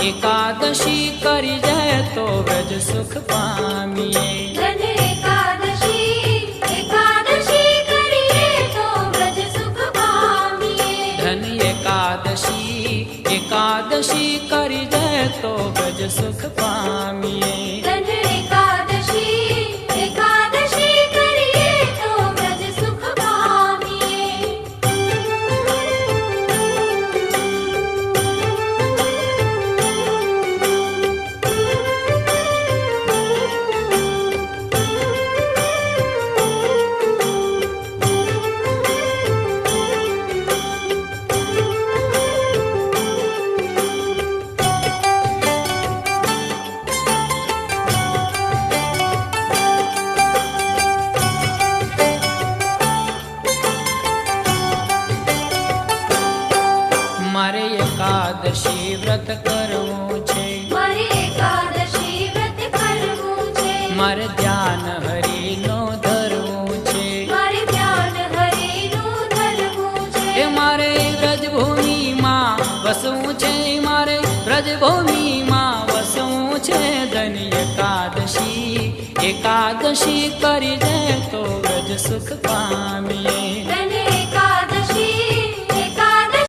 एकादशी करी जाए तो व्रज सुख पामिए। धन एकादशी करिए तो व्रज सुख पामिए। धन एकादशी करी जाए तो व्रज सुख पामिए। धन एकादशी करिए तो व्रज सुख पामिए। मारे एकादशी व्रत करवू छे। मारे एकादशी व्रत करवू छे। मारे ध्यान हरिनो धरवू छे। मारे ध्यान हरिनो धरवू छे। मारे व्रजभूमि मां वसवू छे। मारे व्रजभूमि मां वसवू छे। धन एकादशी करी जाए तो व्रज सुख पामिए।